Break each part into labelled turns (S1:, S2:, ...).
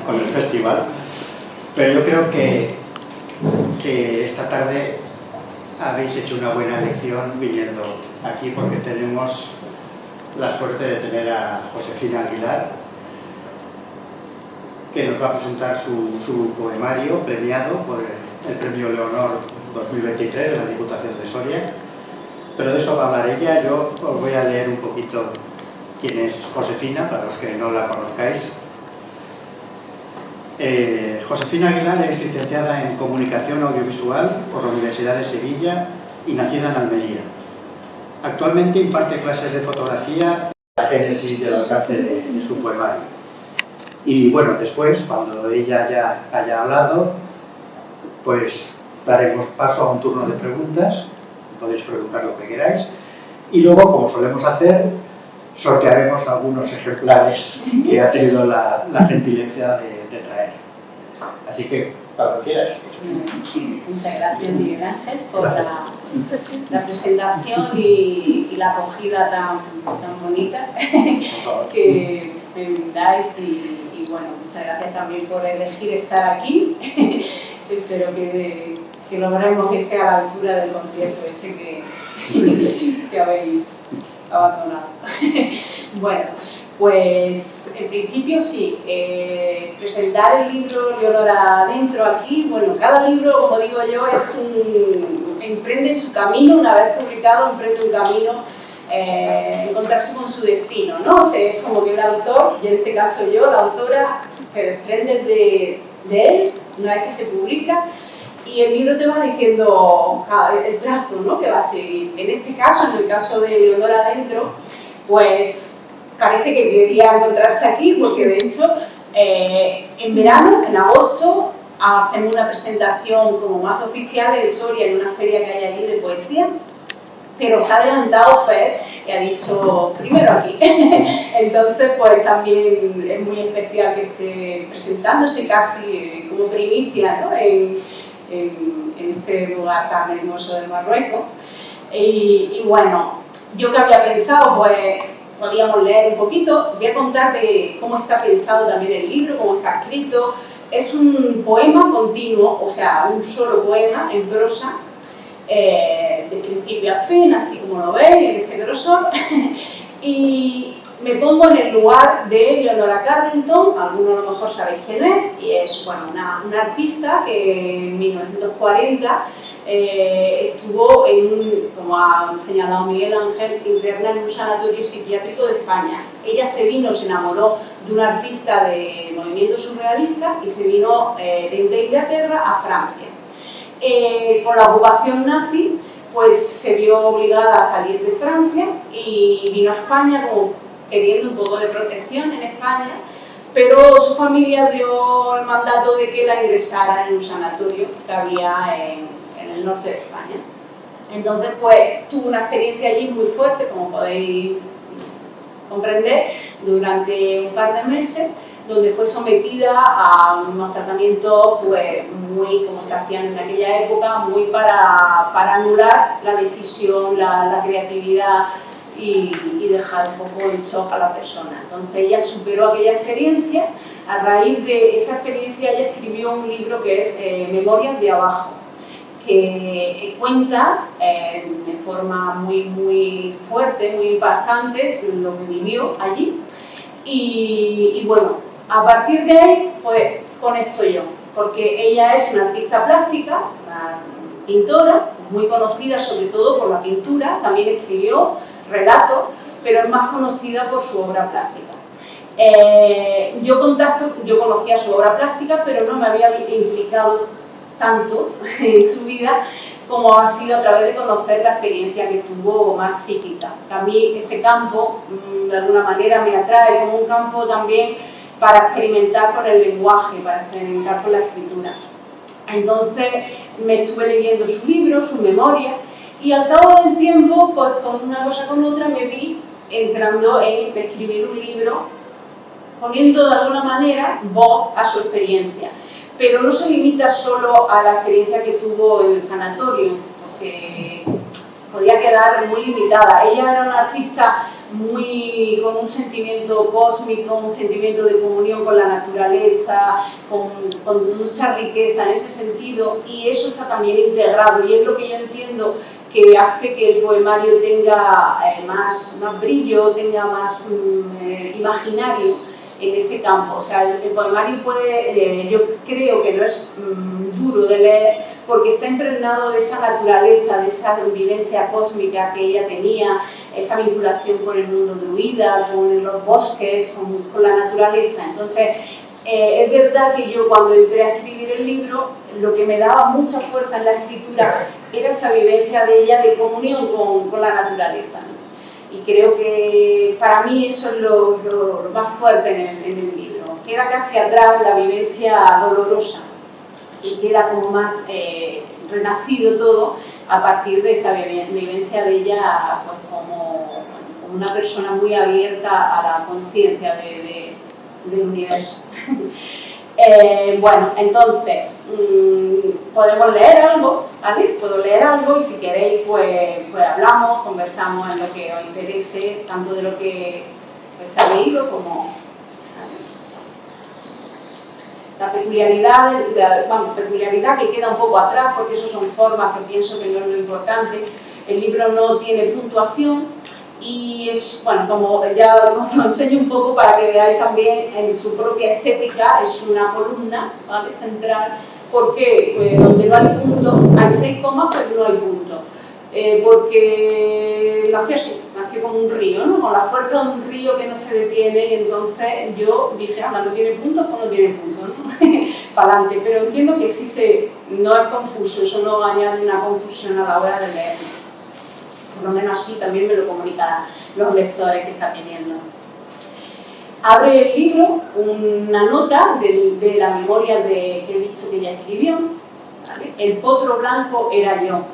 S1: con el festival, pero yo creo que esta tarde habéis hecho una buena elección viniendo aquí, porque tenemos la suerte de tener a Josefina Aguilar, que nos va a presentar su poemario premiado por el Premio Leonor 2023 de la Diputación de Soria. Pero de eso va a hablar ella. Yo os voy a leer un poquito quién es Josefina, para los que no la conozcáis. Josefina Aguilar es licenciada en Comunicación Audiovisual por la Universidad de Sevilla y nacida en Almería. Actualmente imparte clases de fotografía, la génesis del alcance de su poemario. Y bueno, después, cuando ella ya haya hablado, pues daremos paso a un turno de preguntas. Podéis preguntar lo que queráis. Y luego, como solemos hacer, sortearemos algunos ejemplares que ha tenido la gentileza de traer. Así que, cuando quieras.
S2: Muchas gracias, Miguel Ángel, por la presentación y la acogida tan bonita que me brindáis. Y bueno, muchas gracias también por elegir estar aquí. Espero que logremos que esté a la altura del concierto ese que habéis abandonado. Bueno, pues en principio sí, presentar el libro Leonor Adentro aquí. Bueno, cada libro, como digo yo, emprende su camino. Una vez publicado, emprende un camino, encontrarse con su destino, ¿no? O sea, es como que el autor, y en este caso yo, la autora, se desprende de él una vez que se publica, y el libro te va diciendo el trazo, ¿no?, que va a seguir. En este caso, en el caso de Leonor Adentro, pues parece que quería encontrarse aquí, porque de hecho en verano, en agosto, hacemos una presentación como más oficial en Soria, en una feria que hay allí de poesía, pero se ha adelantado Fer, que ha dicho primero aquí. Entonces, pues también es muy especial que esté presentándose casi como primicia, ¿no?, en este lugar tan hermoso de Marruecos. Y bueno, yo que había pensado, pues podíamos leer un poquito. Voy a contar de cómo está pensado también el libro, cómo está escrito. Es un poema continuo, o sea, un solo poema en prosa, de principio a fin, así como lo veis, en este grosor. Y me pongo en el lugar de Leonora Carrington. Algunos a lo mejor sabéis quién es, y es, bueno, una artista que en 1940 estuvo como ha señalado Miguel Ángel, interna en un sanatorio psiquiátrico de España. Ella se enamoró de un artista de movimiento surrealista y se vino desde Inglaterra a Francia. Con la ocupación nazi, pues se vio obligada a salir de Francia y vino a España como queriendo un poco de protección en España, pero su familia dio el mandato de que la ingresara en un sanatorio que había en el norte de España. Entonces, pues tuvo una experiencia allí muy fuerte, como podéis comprender, durante un par de meses, donde fue sometida a unos tratamientos, pues, muy, como se hacían en aquella época, muy para anular la decisión, la creatividad y dejar un poco en shock a la persona. Entonces ella superó aquella experiencia. A raíz de esa experiencia ella escribió un libro que es Memorias de Abajo, que cuenta de forma muy fuerte, muy impactante, lo que vivió allí. Y bueno, a partir de ahí, pues conecto yo, porque ella es una artista plástica, una pintora, muy conocida sobre todo por la pintura, también escribió relatos, pero es más conocida por su obra plástica. Yo conocía su obra plástica, pero no me había implicado tanto en su vida como ha sido a través de conocer la experiencia que tuvo más psíquica. A mí ese campo, de alguna manera, me atrae como un campo también para experimentar con el lenguaje, para experimentar con la escritura. Entonces me estuve leyendo su libro, su memoria, y al cabo del tiempo, pues con una cosa con otra, me vi entrando en escribir un libro, poniendo de alguna manera voz a su experiencia. Pero no se limita solo a la experiencia que tuvo en el sanatorio, porque podía quedar muy limitada. Ella era una artista con un sentimiento cósmico, un sentimiento de comunión con la naturaleza, con mucha riqueza en ese sentido, y eso está también integrado, y es lo que yo entiendo que hace que el poemario tenga más brillo, tenga más imaginario en ese campo. O sea, el poemario puede, yo creo que no es duro de leer porque está impregnado de esa naturaleza, de esa vivencia cósmica que ella tenía, esa vinculación con el mundo druida, con los bosques, con la naturaleza. Entonces, es verdad que yo cuando entré a escribir el libro, lo que me daba mucha fuerza en la escritura era esa vivencia de ella de comunión con la naturaleza, ¿no? Y creo que para mí eso es lo más fuerte en el libro. Queda casi atrás la vivencia dolorosa y queda como más renacido todo a partir de esa vivencia de ella, pues, como una persona muy abierta a la conciencia del universo. Bueno, entonces, podemos leer algo, ¿vale? Puedo leer algo y si queréis, pues hablamos, conversamos en lo que os interese, tanto de lo que se ha leído como... La peculiaridad que queda un poco atrás, porque eso son formas que pienso que no es lo importante. El libro no tiene puntuación y es, bueno, como ya os lo enseño un poco para que veáis también en su propia estética, es una columna, ¿vale?, central, porque donde no hay punto, hay 6 comas, pero no hay punto. Porque nació así, nació como un río, ¿no? Con la fuerza de un río que no se detiene, y entonces yo dije, anda, no tiene puntos, pues no tiene puntos, ¿no? Para adelante, pero entiendo que sí no es confuso, eso no añade una confusión a la hora de leerlo. Por lo menos así también me lo comunicarán los lectores que está teniendo. Abre el libro una nota de la memoria que he dicho que ella escribió, ¿vale? El potro blanco era yo.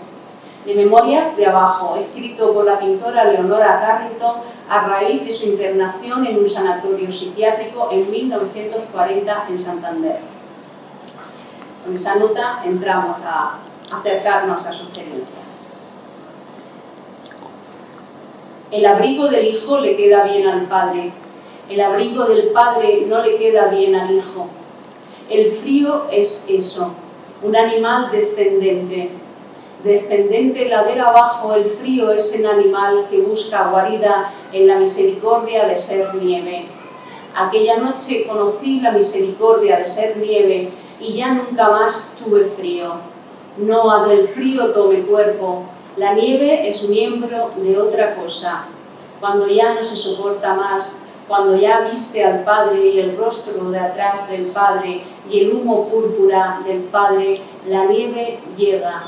S2: De Memorias de abajo, escrito por la pintora Leonora Carrington a raíz de su internación en un sanatorio psiquiátrico en 1940 en Santander. Con esa nota entramos a acercarnos a su experiencia. El abrigo del hijo le queda bien al padre, el abrigo del padre no le queda bien al hijo. El frío es eso, un animal descendente. Descendente ladera abajo, el frío es el animal que busca guarida en la misericordia de ser nieve. Aquella noche conocí la misericordia de ser nieve y ya nunca más tuve frío. No a del frío tome cuerpo, la nieve es miembro de otra cosa. Cuando ya no se soporta más, cuando ya viste al Padre y el rostro de atrás del Padre y el humo púrpura del Padre, la nieve llega.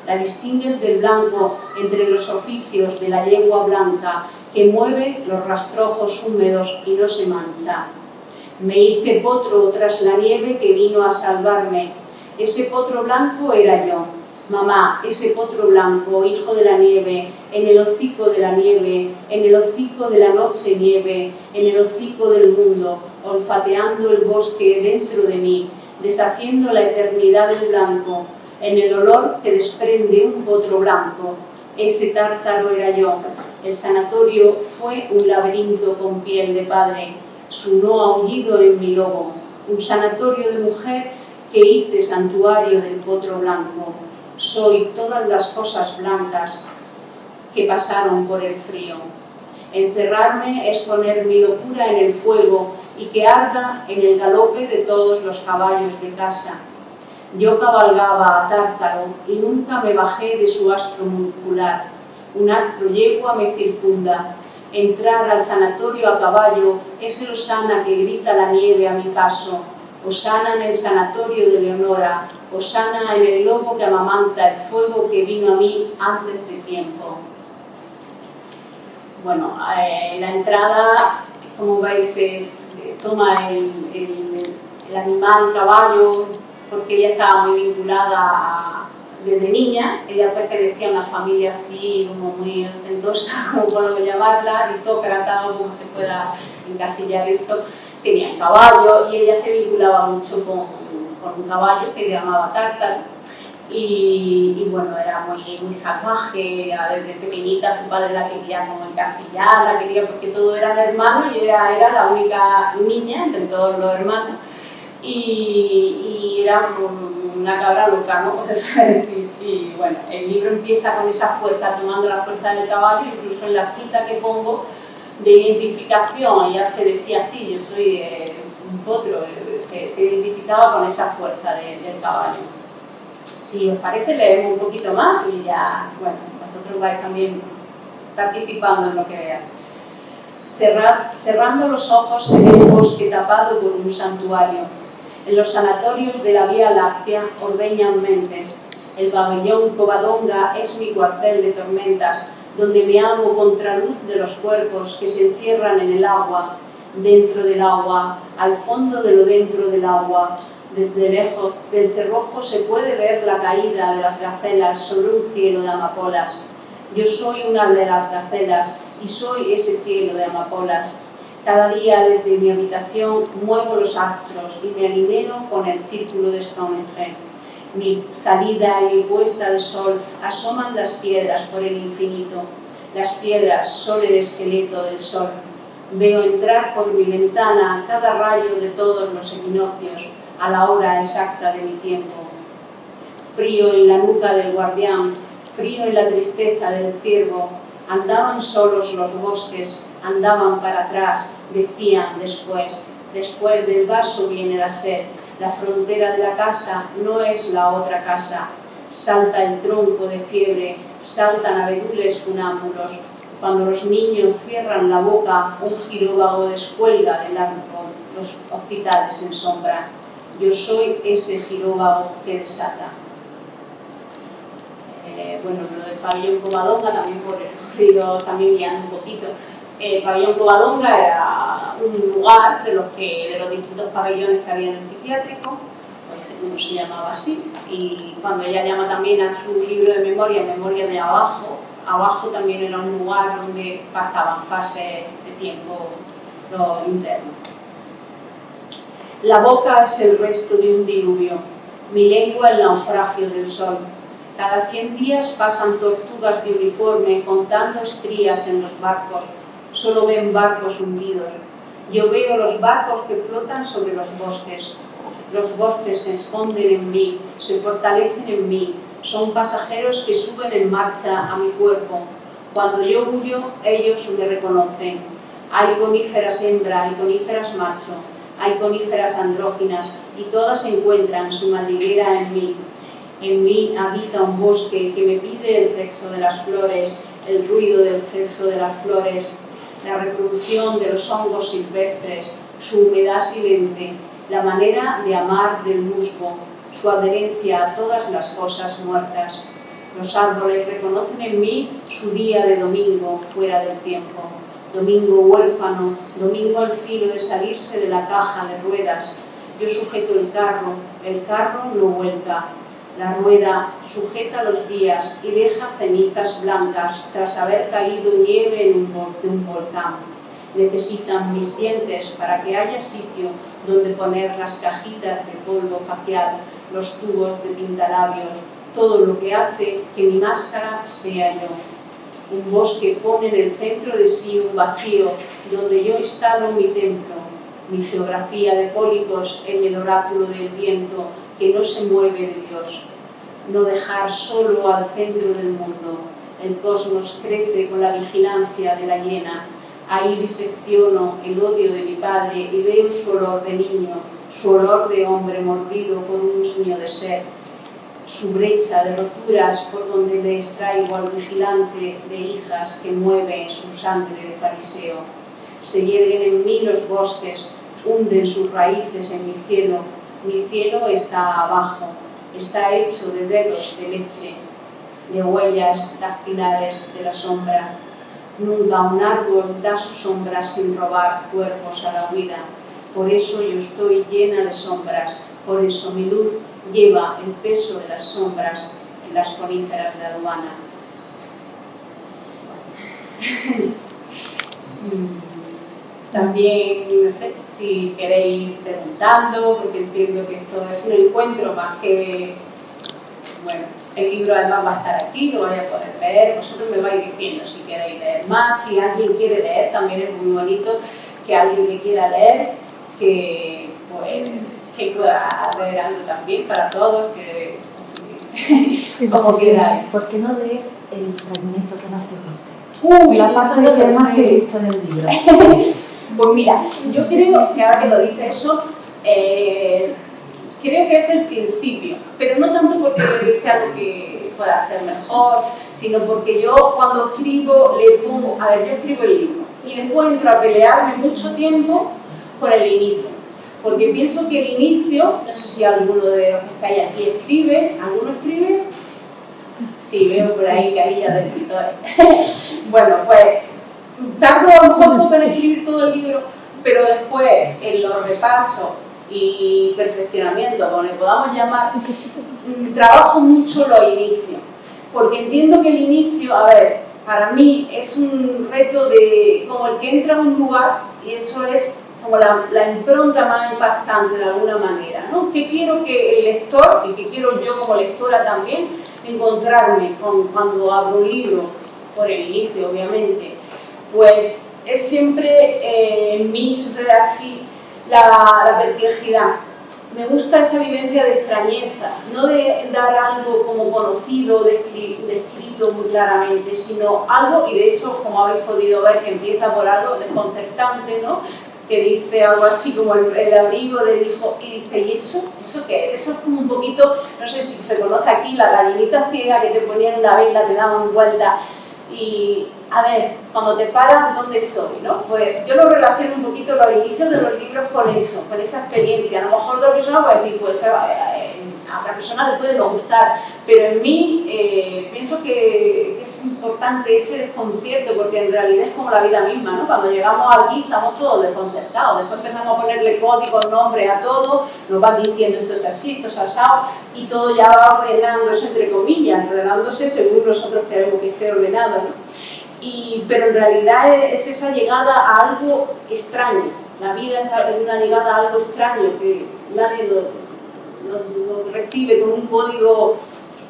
S2: La distingues del blanco entre los oficios de la yegua blanca que mueve los rastrojos húmedos y no se mancha. Me hice potro tras la nieve que vino a salvarme. Ese potro blanco era yo. Mamá, ese potro blanco, hijo de la nieve, en el hocico de la nieve, en el hocico de la noche nieve, en el hocico del mundo, olfateando el bosque dentro de mí, deshaciendo la eternidad del blanco, en el olor que desprende un potro blanco. Ese tártaro era yo. El sanatorio fue un laberinto con piel de padre, su no aullido en mi lobo, un sanatorio de mujer que hice santuario del potro blanco. Soy todas las cosas blancas que pasaron por el frío. Encerrarme es poner mi locura en el fuego y que arda en el galope de todos los caballos de casa. Yo cabalgaba a Tártaro y nunca me bajé de su astro muscular. Un astro yegua me circunda. Entrar al sanatorio a caballo es el Osana que grita la nieve a mi paso. Osana en el sanatorio de Leonora. Osana en el lobo que amamanta el fuego que vino a mí antes de tiempo. Bueno, la entrada, como veis, toma el animal caballo, porque ella estaba muy vinculada desde niña. Ella pertenecía a una familia así como muy ostentosa, como podemos llamarla, aristócrata o como se pueda encasillar eso. Tenía caballo y ella se vinculaba mucho con un caballo que le llamaba Tártaro. y bueno, era muy salvaje, desde pequeñita su padre la quería como encasillar, la quería porque todos eran hermanos y ella era la única niña entre todos los hermanos y era una cabra loca, ¿no? Y bueno, el libro empieza con esa fuerza, tomando la fuerza del caballo, incluso en la cita que pongo de identificación, ella se decía así, yo soy un potro, se identificaba con esa fuerza del caballo. Si os parece, leemos un poquito más y ya, bueno, vosotros vais también participando en lo que veáis. Cerrando los ojos se ve el bosque tapado por un santuario. En los sanatorios de la Vía Láctea ordeñan mentes. El pabellón Covadonga es mi cuartel de tormentas, donde me hago contraluz de los cuerpos que se encierran en el agua, dentro del agua, al fondo de lo dentro del agua. Desde lejos, del cerrojo se puede ver la caída de las gacelas sobre un cielo de amapolas. Yo soy una de las gacelas y soy ese cielo de amapolas. Cada día desde mi habitación muevo los astros y me alineo con el círculo de Stonehenge. Mi salida y mi puesta de sol asoman las piedras por el infinito. Las piedras son el esqueleto del sol. Veo entrar por mi ventana cada rayo de todos los equinoccios a la hora exacta de mi tiempo. Frío en la nuca del guardián, frío en la tristeza del ciervo. Andaban solos los bosques, andaban para atrás, decían después. Después del vaso viene la sed. La frontera de la casa no es la otra casa. Salta el tronco de fiebre, saltan abedules funámbulos. Cuando los niños cierran la boca, un giróvago descuelga del arco los hospitales en sombra. Yo soy ese giróvago que desata. Bueno, lo del pabellón Covadonga, también por el ruido, también guiando un poquito. El pabellón Covadonga era un lugar de los distintos pabellones que había en el psiquiátrico, pues uno se llamaba así, y cuando ella llama también a su libro de memoria, Memoria de Abajo, abajo también era un lugar donde pasaban fases de tiempo lo interno. La boca es el resto de un diluvio, mi lengua el naufragio del sol. Cada 100 días pasan tortugas de uniforme contando estrías en los barcos. Solo ven barcos hundidos. Yo veo los barcos que flotan sobre los bosques. Los bosques se esconden en mí, se fortalecen en mí. Son pasajeros que suben en marcha a mi cuerpo. Cuando yo huyo, ellos me reconocen. Hay coníferas hembra y coníferas macho. Hay coníferas andróginas y todas encuentran su madriguera en mí. En mí habita un bosque que me pide el sexo de las flores, el ruido del sexo de las flores, la reproducción de los hongos silvestres, su humedad silente, la manera de amar del musgo, su adherencia a todas las cosas muertas. Los árboles reconocen en mí su día de domingo fuera del tiempo. Domingo huérfano, domingo al filo de salirse de la caja de ruedas. Yo sujeto el carro no vuelca. La rueda sujeta los días y deja cenizas blancas tras haber caído nieve de un volcán. Necesitan mis dientes para que haya sitio donde poner las cajitas de polvo facial, los tubos de pintalabios, todo lo que hace que mi máscara sea yo. Un bosque pone en el centro de sí un vacío donde yo instalo mi templo, mi geografía de pólipos en el oráculo del viento que no se mueve de Dios. No dejar solo al centro del mundo. El cosmos crece con la vigilancia de la hiena. Ahí disecciono el odio de mi padre y veo su olor de niño, su olor de hombre mordido por un niño de sed, su brecha de roturas por donde le extraigo al vigilante de hijas que mueve su sangre de fariseo. Se yerguen en mí los bosques, hunden sus raíces en mi cielo. Mi cielo está abajo, está hecho de dedos de leche, de huellas dactilares de la sombra. Nunca un árbol da su sombra sin robar cuerpos a la huida. Por eso yo estoy llena de sombras, por eso mi luz lleva el peso de las sombras en las coníferas de aduana. También, no sé, si queréis ir preguntando, porque entiendo que esto es un encuentro más que bueno, el libro además va a estar aquí, lo vais a poder leer, vosotros me vais diciendo si queréis leer más, si alguien quiere leer, también es muy bonito que alguien que quiera leer, que pueda leer algo también para todos, que como queráis.
S3: ¿Por qué no lees el fragmento que más te gusta?
S2: Uy,
S3: la parte que más te gusta del libro.
S2: Pues mira, yo creo que ahora que lo dice eso, creo que es el principio, pero no tanto porque sea algo que pueda ser mejor, sino porque yo cuando escribo le pongo, a ver, yo escribo el libro y después entro a pelearme mucho tiempo por el inicio, porque pienso que el inicio, no sé si alguno de los que estáis aquí escribe, ¿alguno escribe? Sí, veo por ahí carillas de escritores. Bueno, pues tardo a lo mejor un poco en escribir todo el libro, pero después en los repasos y perfeccionamiento, como le podamos llamar, trabajo mucho los inicios, porque entiendo que el inicio, a ver, para mí es un reto de como el que entra a un lugar y eso es como la impronta más impactante de alguna manera, ¿no? Que quiero que el lector, y que quiero yo como lectora también, encontrarme cuando abro un libro, por el inicio obviamente, pues es siempre en mí sucede así la perplejidad. Me gusta esa vivencia de extrañeza, no de dar algo como conocido, descrito muy claramente, sino algo, y de hecho, como habéis podido ver, que empieza por algo desconcertante, ¿no? Que dice algo así como el abrigo del hijo, y dice, ¿y eso? ¿Eso qué? Eso es como un poquito, no sé si se conoce aquí, la gallinita ciega que te ponían una vela, te daban vuelta, y a ver, cuando te paras, ¿dónde estoy? ¿No? Pues yo lo relaciono un poquito los inicios de los libros con eso, con esa experiencia. A lo mejor otra persona puede decir, pues a otra persona le puede no gustar, pero en mí pienso que es importante ese desconcierto, porque en realidad es como la vida misma, ¿no? Cuando llegamos aquí estamos todos desconcertados, después empezamos a ponerle códigos, nombres a todo, nos van diciendo esto es así, esto es asado, y todo ya va ordenándose, entre comillas, ordenándose según nosotros queremos que esté ordenado, ¿no? Pero en realidad es esa llegada a algo extraño. La vida es una llegada a algo extraño que nadie lo recibe con un código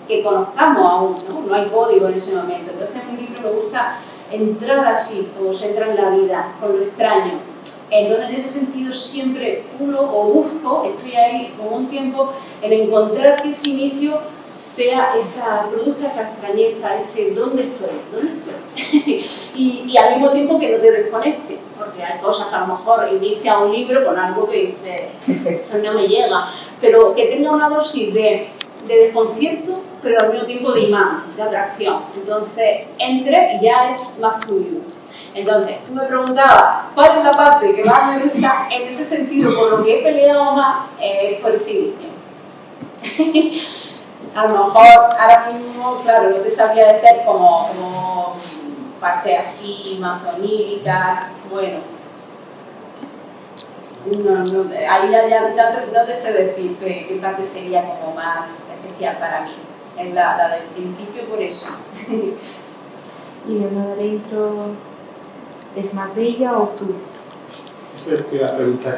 S2: que conozcamos aún, ¿no? No hay código en ese momento. Entonces en un libro me gusta entrar así, como se entra en la vida, con lo extraño. Entonces en ese sentido siempre pulo o busco, estoy ahí como un tiempo en encontrar que ese inicio produzca esa extrañeza, ese ¿dónde estoy? y al mismo tiempo que no te desconecte, porque hay cosas que a lo mejor inicia un libro con algo que dice, eso no me llega, pero que tenga una dosis de desconcierto, pero al mismo tiempo de imán, de atracción. Entonces, entre y ya es más fluido. Entonces, tú me preguntabas, ¿cuál es la parte que más me gusta? En ese sentido, por lo que he peleado más, por ese inicio. A lo mejor, ahora mismo, claro, no te sabría decir como partes así, más oníricas, bueno. No, ahí ya no te sé decir qué parte sería como más especial para mí. Es la del principio, por eso.
S3: ¿Y lo de adentro es más ella o tú?
S1: Eso es lo que iba a preguntar.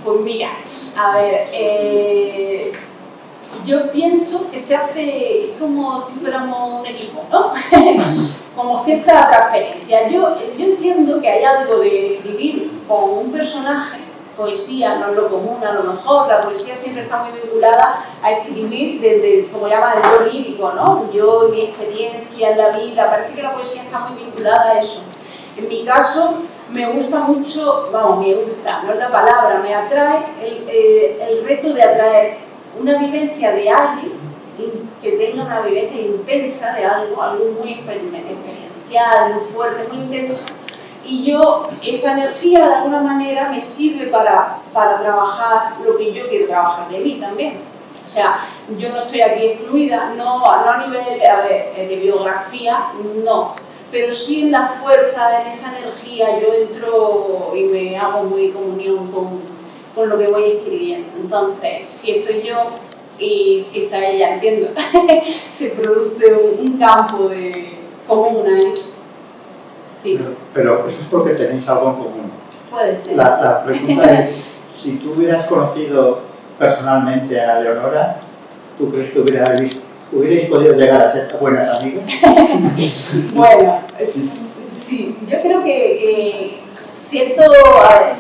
S2: Pues mira, a ver, yo pienso que se hace como si fuéramos un equipo, ¿no? Como cierta transferencia. Yo entiendo que hay algo de escribir con un personaje, poesía no es lo común, a lo mejor la poesía siempre está muy vinculada a escribir desde, como llaman, el yo lírico, ¿no? Yo y mi experiencia en la vida, parece que la poesía está muy vinculada a eso. En mi caso, me gusta mucho, no es la palabra, me atrae el reto de atraer una vivencia de alguien que tenga una vivencia intensa de algo muy experiencial, muy fuerte, muy intenso, y esa energía de alguna manera me sirve para trabajar lo que yo quiero trabajar de mí también. O sea, yo no estoy aquí excluida, no a nivel de biografía, no, pero sí en la fuerza, en esa energía, yo entro y me hago muy comunión con lo que voy escribiendo. Entonces, si estoy yo y si está ella, entiendo, se produce un campo común ahí. Sí.
S1: Pero eso es porque tenéis algo en común.
S2: Puede ser.
S1: La pregunta es, si tú hubieras conocido personalmente a Leonora, ¿Tú crees que hubierais podido llegar a ser buenas amigas?
S2: Bueno, sí, yo creo que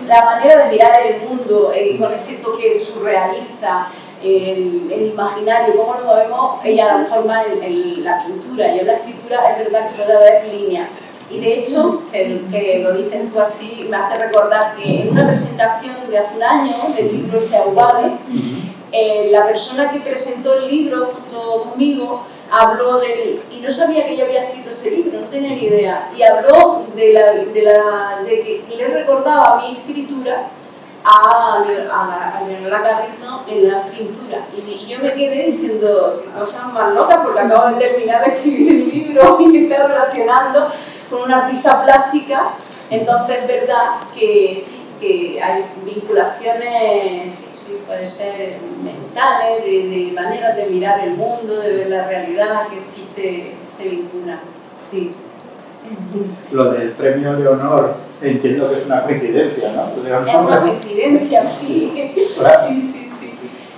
S2: la manera de mirar el mundo con ese toque surrealista, el imaginario, cómo lo movemos, ella a lo mejor más en la pintura y en la escritura, es verdad que se lo da ver líneas. Y de hecho, que lo dices tú así, me hace recordar que en una presentación de hace un año, del libro ese Aubade, la persona que presentó el libro junto conmigo habló y no sabía que yo había escrito este libro, no tenía ni idea, y habló de que le recordaba mi escritura a Leonora Carrito en la pintura, y yo me quedé diciendo qué cosas más locas, porque acabo de terminar de escribir el libro y me estoy relacionando con una artista plástica. Entonces es verdad que sí, que hay vinculaciones, sí, puede ser mentales, de maneras de mirar el mundo, de ver la realidad, que sí se vinculan, sí.
S1: Lo del premio Leonor, entiendo que es una coincidencia, ¿no?
S2: Es una coincidencia, sí.
S1: Claro.
S2: Sí.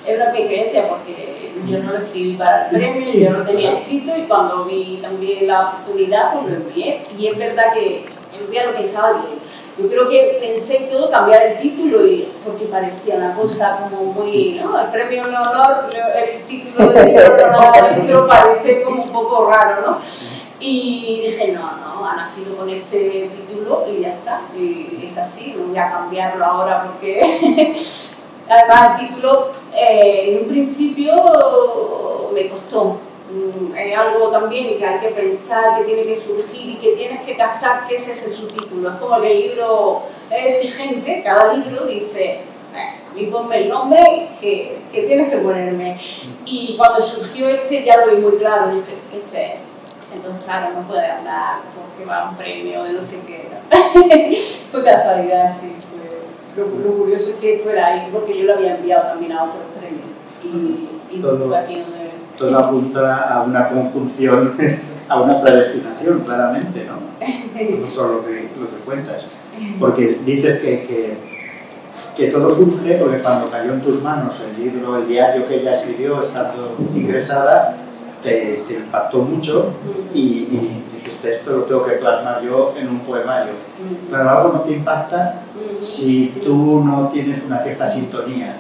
S2: Es una coincidencia porque yo no lo escribí para el premio, yo lo tenía escrito y cuando vi también la oportunidad, pues lo envié. Y es verdad que el día lo pensaba bien. Yo creo que pensé y todo cambiar el título porque parecía una cosa como muy, ¿no? El premio Leonor, el título del libro adentro parece como un poco raro, ¿no? Y dije, no, ha nacido con este título y ya está, y es así, no voy a cambiarlo ahora porque además el título en un principio me costó, es algo también que hay que pensar, que tiene que surgir y que tienes que captar qué es ese subtítulo. Es como que el libro es exigente, cada libro dice, a mí ponme el nombre que tienes que ponerme, y cuando surgió ya lo vi muy claro, dije, entonces claro, no puede andar porque va a un premio de no sé qué, ¿no? Fue casualidad, sí, lo curioso es que fuera ahí, porque yo lo había enviado también a otros premios y fue aquí donde...
S1: Todo apunta a una conjunción, a una predestinación, claramente, ¿no? Por lo que cuentas. Porque dices que todo surge porque cuando cayó en tus manos el libro, el diario que ella escribió estando ingresada, te impactó mucho y dijiste, esto lo tengo que plasmar yo en un poemario. Pero algo no te impacta si tú no tienes una cierta sintonía.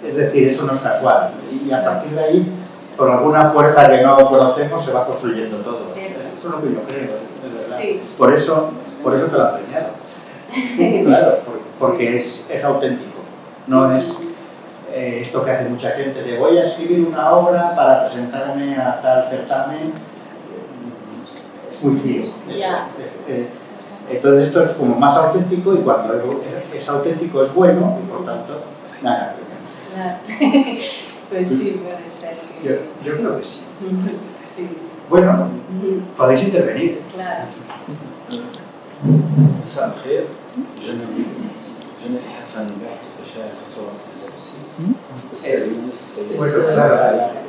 S1: Es decir, eso no es casual. Y a partir de ahí, por alguna fuerza que no conocemos, se va construyendo todo. Eso es lo que yo creo, es verdad.
S2: Sí.
S1: Por eso te lo han premiado. Claro, porque es auténtico. No es esto que hace mucha gente de voy a escribir una obra para presentarme a tal certamen. Es muy frío. Entonces esto es como más auténtico, y cuando es auténtico es bueno, y por tanto, nada.
S2: Claro. Pues sí, puede ser.
S1: Yo creo que sí.
S2: Sí.
S1: Bueno, podéis intervenir.
S2: Claro.
S4: مساء الخير. جنى حسن باحث وشاعر في الصورة الأندلسي. أستاذ يونس
S1: Bueno, claro,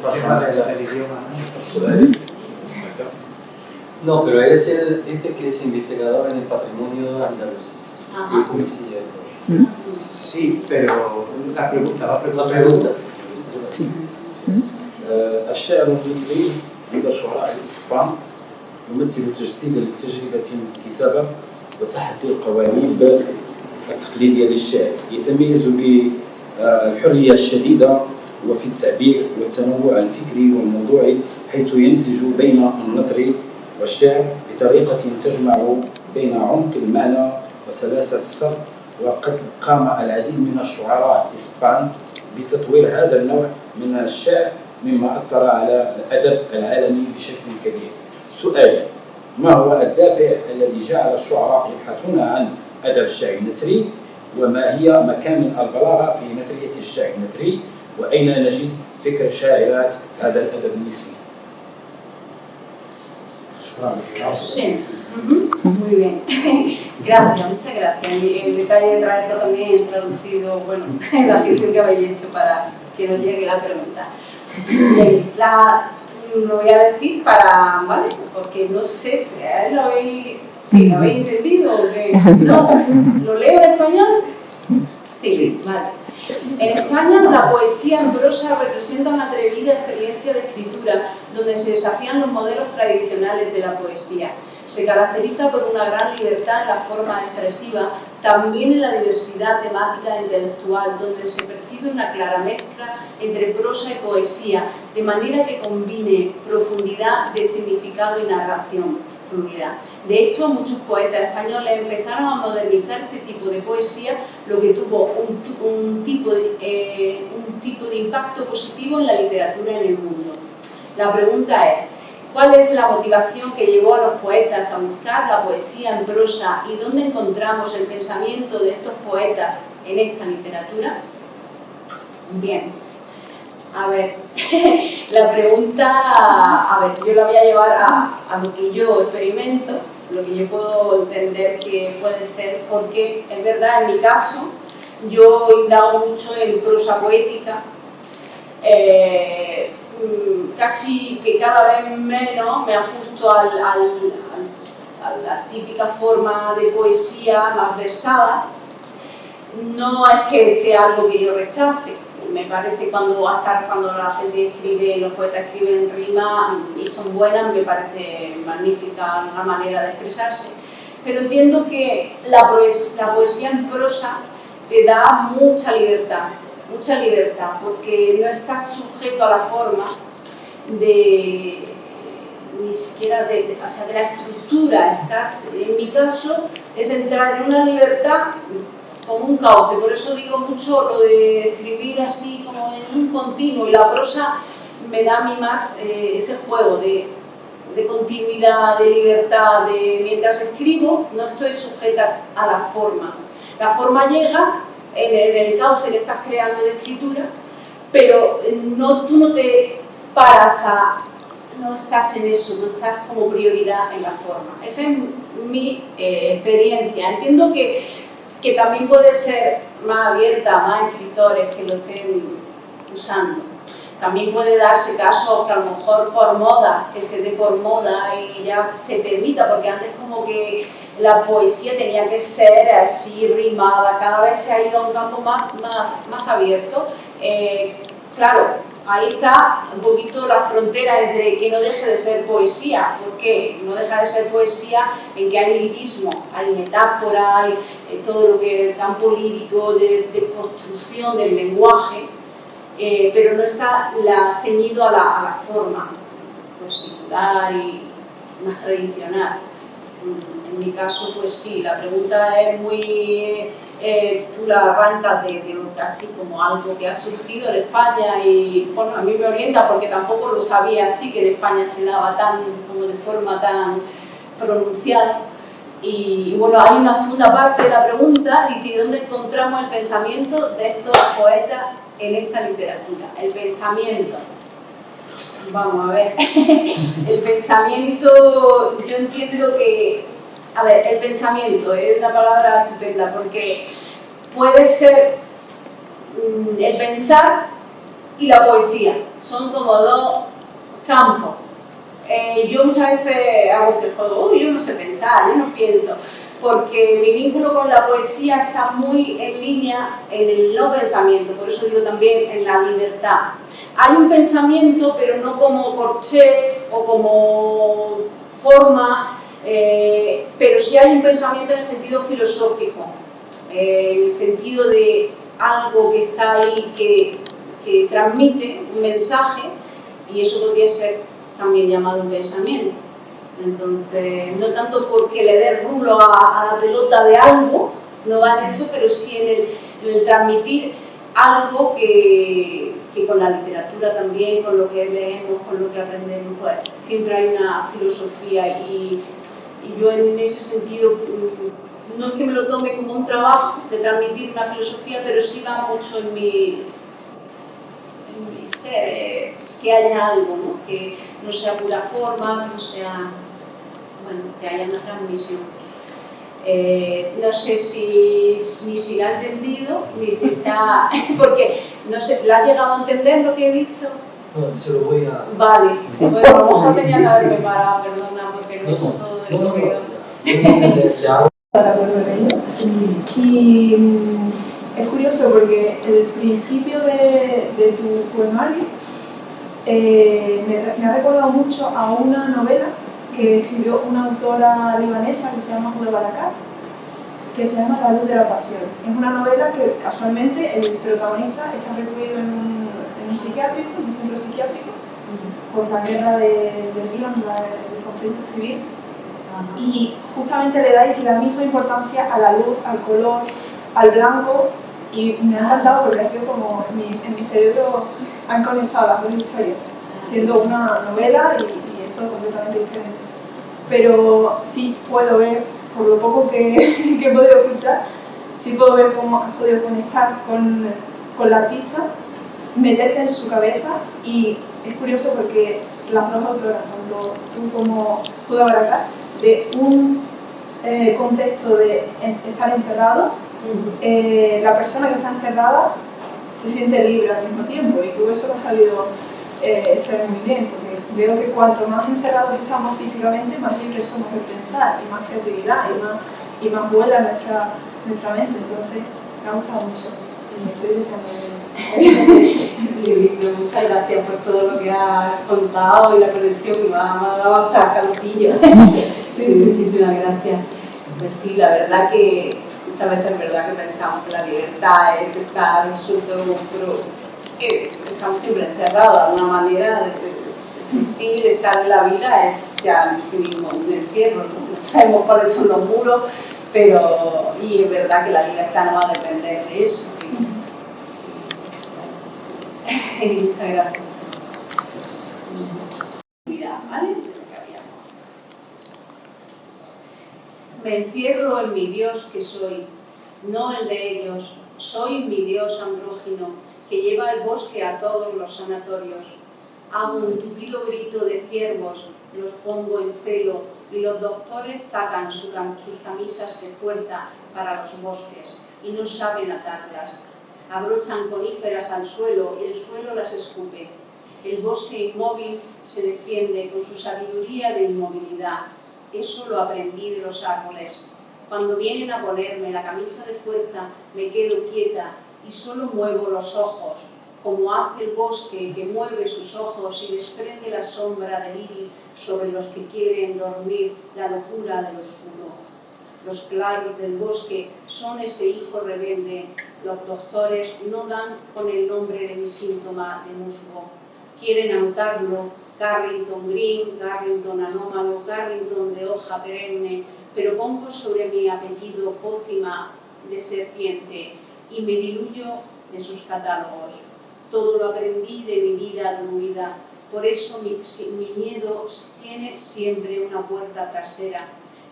S1: el tema del idioma.
S4: السؤال.
S5: No, pero él dice que es investigador en el patrimonio andaluz y poesía.
S1: Sí, pero la pregunta va a
S5: La
S1: preguntar.
S5: pregunta.
S4: الشاعر المثلي عند شعراء الإسبان يمثل تجسيدا لتجربة الكتابة وتحدي القوالب التقليدية للشعر. يتميز بالحرية الشديدة وفي التعبير والتنوع الفكري والموضوعي، حيث يمزج بين النثر والشعر بطريقة تجمع بين عمق المعنى وسلاسة السرد. وقد قام العديد من الشعراء الإسبان بتطوير هذا النوع من الشعر مما أثر على الأدب العالمي بشكل كبير. سؤالي: ما هو الدافع الذي جعل الشعراء يبحثون عن أدب الشعر النثري؟ وما هي مكامن البلاغة في نثرية الشعر النثري؟ وأين نجد فكر شاعرات هذا الأدب النسوي؟ شكرا.
S2: Sí. Muy bien. Gracias, muchas gracias. Y el detalle de traerlo también traducido, bueno, en la sección que habéis hecho para que nos llegue la pregunta. Bien, lo voy a decir ¿vale? Porque no sé si lo habéis entendido o qué. ¿No? ¿Lo leo en español? Sí, vale. En España, la poesía en prosa representa una atrevida experiencia de escritura donde se desafían los modelos tradicionales de la poesía. Se caracteriza por una gran libertad en la forma expresiva, también en la diversidad temática e intelectual, donde se percibe una clara mezcla entre prosa y poesía, de manera que combine profundidad de significado y narración fluida. De hecho, muchos poetas españoles empezaron a modernizar este tipo de poesía, lo que tuvo un tipo de impacto positivo en la literatura en el mundo. La pregunta es, ¿cuál es la motivación que llevó a los poetas a buscar la poesía en prosa y dónde encontramos el pensamiento de estos poetas en esta literatura? Bien, a ver, la pregunta, yo la voy a llevar a lo que yo experimento, lo que yo puedo entender que puede ser, porque es verdad, en mi caso, yo indago mucho en prosa poética, casi que cada vez menos me ajusto a la típica forma de poesía más versada. No es que sea algo que yo rechace, me parece cuando la gente escribe, los poetas escriben rima y son buenas, me parece magnífica la manera de expresarse, pero entiendo que la poesía en prosa te da mucha libertad, porque no estás sujeto a la forma ni siquiera de la estructura. En mi caso, es entrar en una libertad como un cauce. Por eso digo mucho lo de escribir así como en un continuo, y la prosa me da a mí más ese juego de continuidad, de libertad, mientras escribo no estoy sujeta a la forma. La forma llega en el cauce que estás creando de escritura, pero tú no te paras no estás en eso, no estás como prioridad en la forma. Esa es mi experiencia. Entiendo que también puede ser más abierta a más escritores que lo estén usando. También puede darse caso que a lo mejor por moda, que se dé por moda y ya se permita, porque antes como que la poesía tenía que ser así rimada, cada vez se ha ido a un campo más abierto. Claro, ahí está un poquito la frontera entre que no deje de ser poesía, porque no deja de ser poesía en que hay lirismo, hay metáfora, hay todo lo que es el campo lírico de construcción del lenguaje, pero no está ceñido a la forma pues, singular y más tradicional. En mi caso, pues sí, la pregunta es muy... tú la arrancas de casi como algo que ha surgido en España y bueno, a mí me orienta porque tampoco lo sabía así, que en España se daba como de forma tan pronunciada. Y bueno, hay una segunda parte de la pregunta, dice, ¿dónde encontramos el pensamiento de estos poetas en esta literatura? El pensamiento. Vamos a ver, el pensamiento, yo entiendo que, el pensamiento es una palabra estupenda porque puede ser el pensar y la poesía, son como dos campos. Yo muchas veces hago ese juego, yo no sé pensar, yo no pienso, porque mi vínculo con la poesía está muy en línea en el no pensamiento, por eso digo también en la libertad. Hay un pensamiento, pero no como corché o como forma, pero sí hay un pensamiento en el sentido filosófico, en el sentido de algo que está ahí, que transmite un mensaje, y eso podría ser también llamado un pensamiento. Entonces, no tanto porque le dé rulo a la pelota de algo, no va en eso, pero sí en el transmitir algo que con la literatura también, con lo que leemos, con lo que aprendemos, pues siempre hay una filosofía y yo en ese sentido no es que me lo tome como un trabajo de transmitir una filosofía, pero sí va mucho en mi ser, que haya algo, ¿no? Que no sea pura forma, que no sea, que haya una transmisión. No sé ni si lo ha entendido, ni si se ha... porque no sé, ¿la ha llegado a entender lo que he dicho?
S5: No, se lo voy a...
S2: Vale, pues a lo mejor tenía que haberme parado, perdona, porque no he hecho todo el correo.
S6: Para volver a ello. Y Es curioso porque el principio de tu poemario me ha recordado mucho a una novela que escribió una autora libanesa que se llama Huda Barakat, que se llama La luz de la pasión. Es una novela que casualmente el protagonista está recluido en un psiquiátrico, en un centro psiquiátrico, por la guerra del Líbano, el conflicto civil, y justamente le dais la misma importancia a la luz, al color, al blanco, y me ha encantado porque ha sido como en mi cerebro han conectado las dos historias, siendo una novela y esto completamente diferente. Pero sí puedo ver, por lo poco que he podido escuchar, sí puedo ver cómo has podido conectar con la artista, meterte en su cabeza, y es curioso porque las dos autoras, tanto tú como Huda Barakat, de un contexto de estar encerrado, la persona que está encerrada se siente libre al mismo tiempo, y tú eso lo has sabido extraer muy bien, porque veo que cuanto más encerrados estamos físicamente, más libres somos de pensar, y más creatividad, y más vuela nuestra mente. Entonces me ha gustado mucho y estoy deseando.
S2: Muchas gracias por todo lo que has contado y la conexión que me ha dado hasta calcillo. Sí, muchísimas gracias. Pues sí, la verdad que muchas veces es verdad que pensamos que la libertad es estar suelto, pero estamos siempre encerrados. De alguna manera de sentir, estar en la vida es ya en sí mismo un encierro, no sabemos cuáles son los muros, pero y es verdad que la libertad no va a depender de eso. Muchas gracias. ¿Vale? Me encierro en mi Dios que soy, no el de ellos. Soy mi Dios andrógino, que lleva el bosque a todos los sanatorios. Hago un tupido grito de ciervos, los pongo en celo, y los doctores sacan sus camisas de fuerza para los bosques, y no saben atarlas. Abrochan coníferas al suelo, y el suelo las escupe. El bosque inmóvil se defiende con su sabiduría de inmovilidad. Eso lo aprendí de los árboles. Cuando vienen a ponerme la camisa de fuerza, me quedo quieta y solo muevo los ojos, como hace el bosque que mueve sus ojos y desprende la sombra del iris sobre los que quieren dormir la locura del oscuro. Los claros del bosque son ese hijo rebelde. Los doctores no dan con el nombre de mi síntoma de musgo. Quieren anotarlo, Carrington Green, Carrington anómalo, Carrington de hoja perenne, pero pongo sobre mi apellido pócima de serpiente y me diluyo de sus catálogos. Todo lo aprendí de mi vida druida, por eso mi miedo tiene siempre una puerta trasera.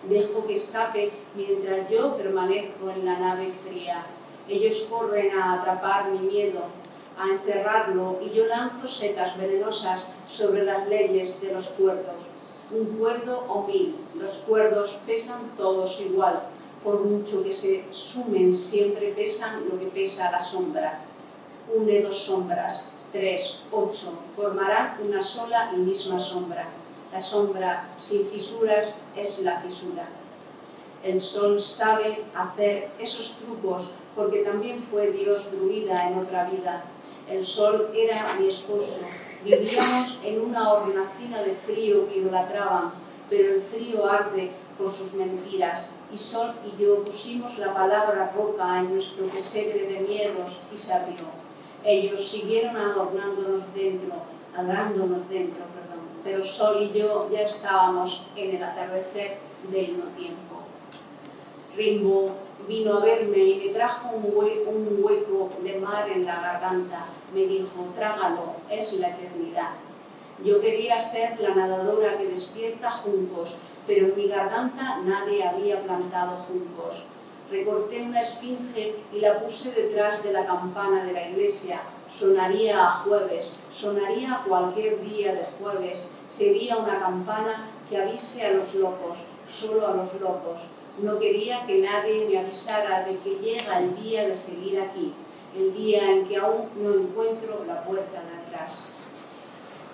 S2: Dejo que escape mientras yo permanezco en la nave fría. Ellos corren a atrapar mi miedo, a encerrarlo, y yo lanzo setas venenosas sobre las leyes de los cuerdos. Un cuerdo o 1000, los cuerdos pesan todos igual, por mucho que se sumen siempre pesan lo que pesa la sombra. Une dos sombras, 3, 8, formarán una sola y misma sombra. La sombra sin fisuras es la fisura. El sol sabe hacer esos trucos porque también fue Dios druida en otra vida. El sol era mi esposo. Vivíamos en una hornacina de frío que idolatraban, pero el frío arde por sus mentiras. Y Sol y yo pusimos la palabra roca en nuestro pesebre de miedos y se abrió. Ellos siguieron adornándonos dentro, pero Sol y yo ya estábamos en el atardecer del no tiempo. Rimbaud vino a verme y me trajo un hueco de mar en la garganta. Me dijo, trágalo, es la eternidad. Yo quería ser la nadadora que despierta juncos, pero en mi garganta nadie había plantado juncos. Recorté una esfinge y la puse detrás de la campana de la iglesia. Sonaría a jueves, sonaría a cualquier día de jueves. Sería una campana que avise a los locos, solo a los locos. No quería que nadie me avisara de que llega el día de seguir aquí, el día en que aún no encuentro la puerta de atrás.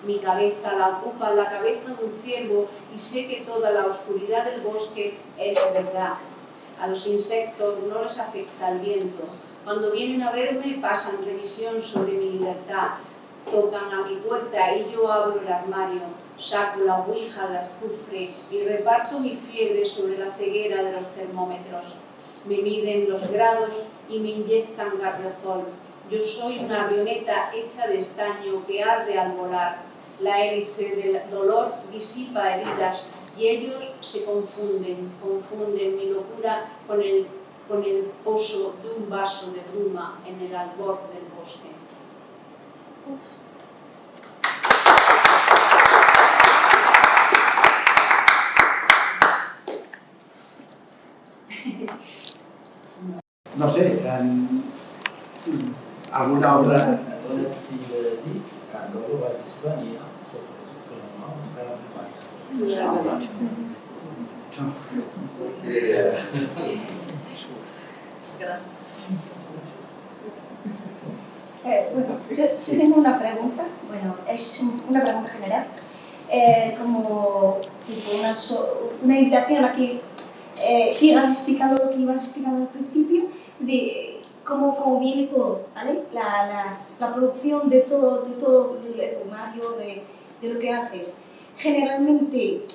S2: Mi cabeza la ocupa la cabeza de un ciervo y sé que toda la oscuridad del bosque es verdad. A los insectos no les afecta el viento. Cuando vienen a verme pasan revisión sobre mi libertad. Tocan a mi puerta y yo abro el armario. Saco la ouija de azufre y reparto mi fiebre sobre la ceguera de los termómetros. Me miden los grados y me inyectan gardiazol. Yo soy una avioneta hecha de estaño que arde al volar. La hélice del dolor disipa heridas y ellos se confunden mi locura con el pozo de un vaso de bruma en el albor del bosque.
S1: No sé, alguna otra.
S4: هنا السيدة دي عندها اللغة الإسبانية سوف تتكلم
S7: Bueno, yo tengo una pregunta, bueno, es una pregunta general, como tipo una invitación a que sigas explicando lo que ibas explicando al principio, de cómo viene todo, ¿vale? La producción de todo el poemario, de lo que haces. Generalmente,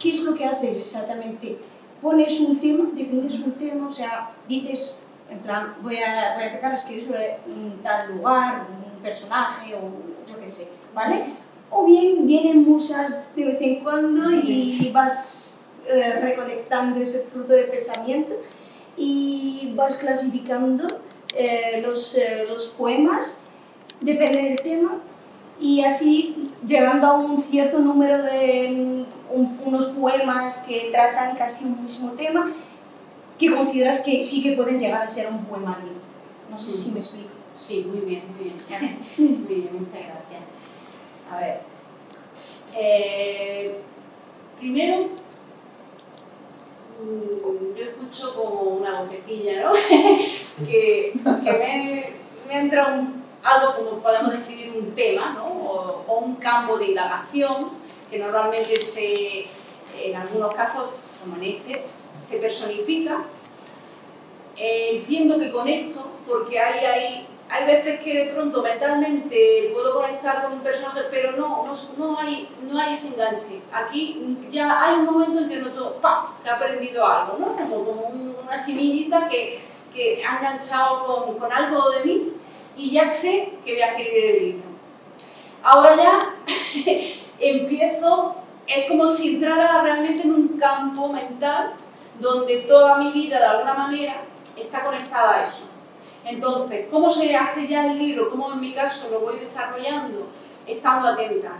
S7: ¿qué es lo que haces exactamente? Pones un tema, defines un tema, o sea, dices, en plan, voy a empezar a escribir sobre un tal lugar, un personaje o yo qué sé, ¿vale? O bien vienen musas de vez en cuando y vas recolectando ese fruto de pensamiento y vas clasificando los poemas, depende del tema, y así llegando a un cierto número de unos poemas que tratan casi un mismo tema, que consideras que sí que pueden llegar a ser un poemario. No sé si me explico.
S2: Sí, muy bien, muy bien. Muy bien, muchas gracias. A ver, primero, yo escucho como una vocecilla, ¿no? que me entra algo como podemos describir un tema, ¿no? O un campo de indagación que normalmente en algunos casos, como en este, se personifica. Entiendo que con esto, porque hay veces que de pronto mentalmente puedo conectar con un personaje, pero no hay ese enganche. Aquí ya hay un momento en que noto que ha aprendido algo, ¿no? Como una semillita que ha enganchado con algo de mí y ya sé que voy a escribir el libro. Ahora ya empiezo, es como si entrara realmente en un campo mental donde toda mi vida de alguna manera está conectada a eso. Entonces, ¿cómo se hace ya el libro? ¿Cómo en mi caso lo voy desarrollando? Estando atenta.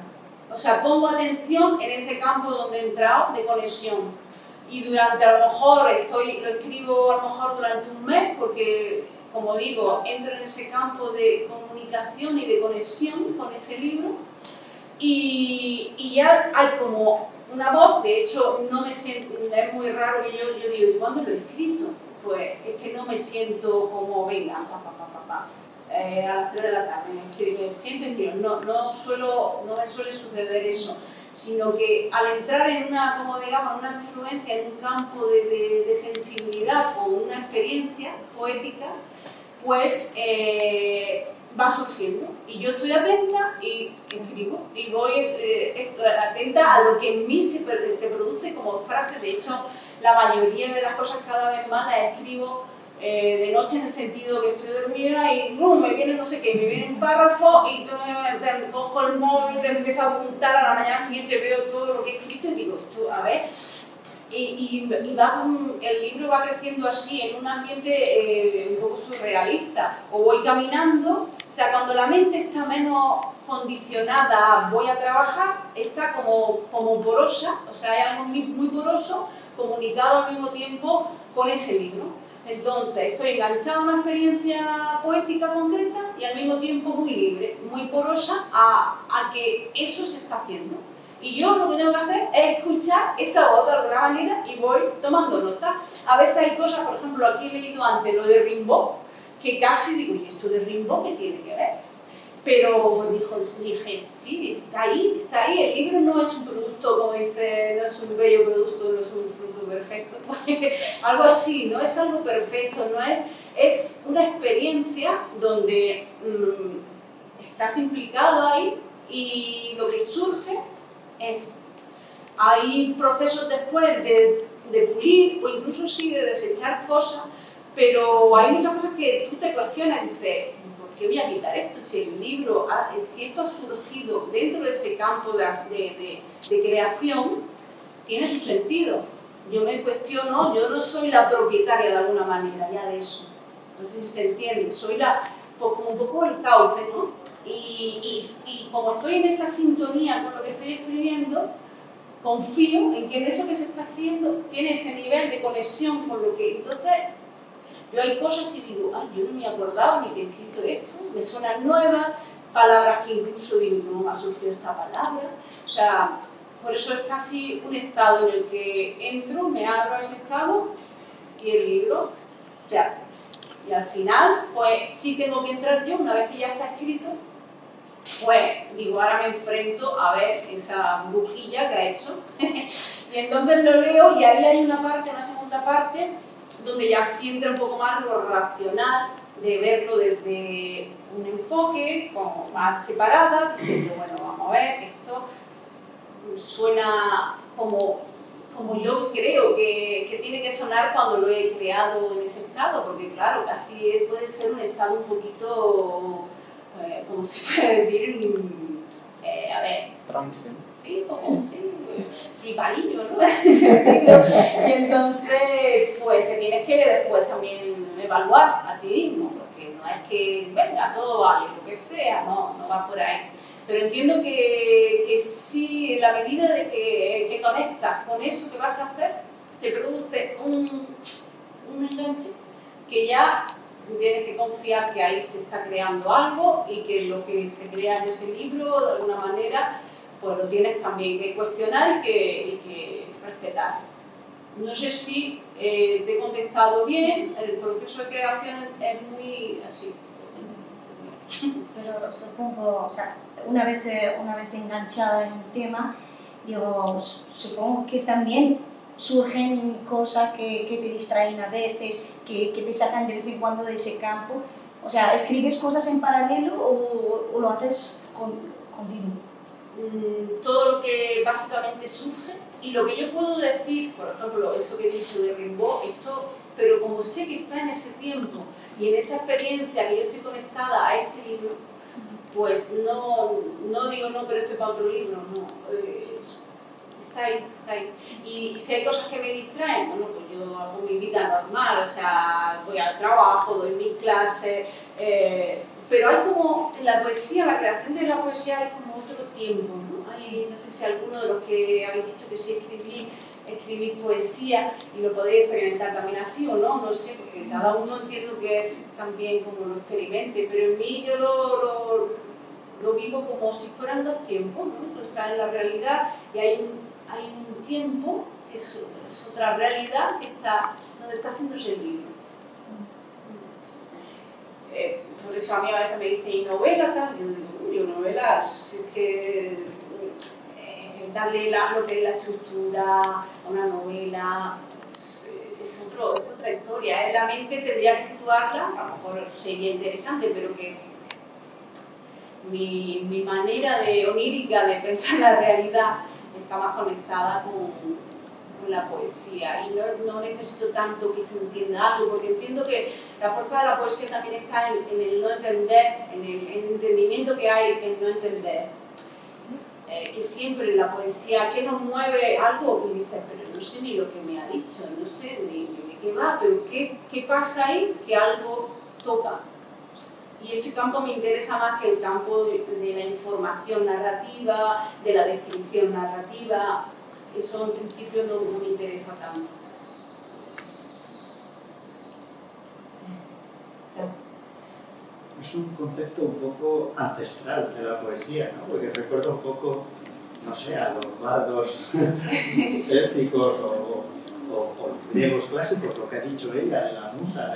S2: O sea, pongo atención en ese campo donde he entrado de conexión. Y durante, a lo mejor, lo escribo a lo mejor durante un mes, porque, como digo, entro en ese campo de comunicación y de conexión con ese libro. Y ya hay como una voz, de hecho, no me siento, es muy raro que yo digo, ¿y cuándo lo he escrito? Pues es que no me siento como, venga, a las 3 de la tarde me escribo, no me suele suceder eso, sino que al entrar en una influencia, en un campo de sensibilidad o una experiencia poética, pues va surgiendo. Y yo estoy atenta y escribo, y voy atenta a lo que en mí se produce como frase. De hecho, la mayoría de las cosas cada vez más las escribo de noche, en el sentido que estoy dormida y me viene no sé qué, me viene un párrafo y cojo el móvil, empiezo a apuntar, a la mañana siguiente veo todo lo que he escrito y digo, esto, a ver, y el libro va creciendo así, en un ambiente un poco surrealista, o voy caminando, o sea, cuando la mente está menos condicionada, voy a trabajar, está como porosa, o sea, hay algo muy poroso, comunicado al mismo tiempo con ese libro. Entonces, estoy enganchada a una experiencia poética concreta y al mismo tiempo muy libre, muy porosa a que eso se está haciendo. Y yo lo que tengo que hacer es escuchar esa voz de alguna manera y voy tomando nota. A veces hay cosas, por ejemplo, aquí he leído antes lo de Rimbaud, que casi digo, ¿y esto de Rimbaud qué tiene que ver? pero dije, sí, está ahí, el libro no es un producto, como dice, no es un bello producto, no es un fruto perfecto, algo así, no es algo perfecto, es una experiencia donde estás implicado ahí y lo que surge es, hay procesos después de pulir o incluso sí de desechar cosas, pero hay muchas cosas que tú te cuestionas y dices, ¿por qué voy a quitar esto? Si el libro, si esto ha surgido dentro de ese campo de creación, tiene su sentido. Yo me cuestiono, yo no soy la propietaria de alguna manera ya de eso. Entonces se entiende, soy como un poco el cauce, ¿no? Y como estoy en esa sintonía con lo que estoy escribiendo, confío en que en eso que se está escribiendo tiene ese nivel de conexión con lo que... Entonces, yo hay cosas que digo, ay, yo no me acordaba ni que he escrito esto, me suenan nuevas, palabras que incluso digo, no me ha surgido esta palabra. O sea, por eso es casi un estado en el que entro, me abro a ese estado y el libro se hace. Y al final, pues sí tengo que entrar yo, una vez que ya está escrito, pues digo, ahora me enfrento a ver esa brujilla que ha hecho. Y entonces lo leo y ahí hay una segunda parte, donde ya sí entra un poco más lo racional, de verlo desde un enfoque como más separada, diciendo, bueno, vamos a ver, esto suena como yo creo que tiene que sonar cuando lo he creado en ese estado, porque claro, casi puede ser un estado un poquito, como se puede decir, a ver,
S5: Trance.
S2: sí, como, sí, flipadillo, ¿no? Y entonces, pues te tienes que después también evaluar a ti mismo, porque no es que, venga, todo vale, lo que sea, no va por ahí. Pero entiendo que sí, en la medida de que conectas con eso que vas a hacer, se produce un enganche que ya tienes que confiar que ahí se está creando algo y que lo que se crea en ese libro, de alguna manera, pues lo tienes también que cuestionar y que respetar. No sé si te he contestado bien, el proceso de creación es muy así.
S7: Pero supongo, o sea, una vez enganchada en el tema, digo, supongo que también surgen cosas que te distraen a veces, que te sacan de vez en cuando de ese campo. O sea, ¿escribes cosas en paralelo o lo haces continuo?
S2: Todo lo que básicamente surge y lo que yo puedo decir, por ejemplo, eso que he dicho de Rimbaud, esto, pero como sé que está en ese tiempo y en esa experiencia que yo estoy conectada a este libro, pues no digo no, pero esto es para otro libro, no. Está ahí. Y si hay cosas que me distraen, bueno, pues yo hago mi vida normal, o sea, voy al trabajo, doy mis clases, pero hay como, en la poesía, la creación de la poesía hay como otro tiempo, ¿no? No sé si alguno de los que habéis dicho que sí escribís poesía y lo podéis experimentar también así o no, no sé, porque cada uno entiendo que es también como lo experimente, pero en mí yo lo vivo como si fueran dos tiempos, ¿no? Tú estás en la realidad y hay un tiempo, es otra realidad que está donde está haciéndose el libro. Por eso a mí a veces me dicen, ¿y novela tal? Yo digo, novelas, es que darle lo que es la estructura a una novela es otra historia. La mente tendría que situarla, a lo mejor sería interesante, pero que mi manera onírica de pensar la realidad está más conectada con la poesía y no necesito tanto que se entienda algo, porque entiendo que la fuerza de la poesía también está en el no entender, en el entendimiento que hay en no entender. Que siempre en la poesía, ¿qué nos mueve algo? Y dices, pero no sé ni lo que me ha dicho, no sé ni de qué va, pero ¿qué pasa ahí? Que algo toca. Y ese campo me interesa más que el campo de la información narrativa, de la descripción narrativa. Eso en principio no me interesa tanto.
S1: Es un concepto un poco ancestral de la poesía, ¿no? Porque recuerda un poco, no sé, a los bardos étnicos o griegos clásicos, lo que ha dicho ella, la musa.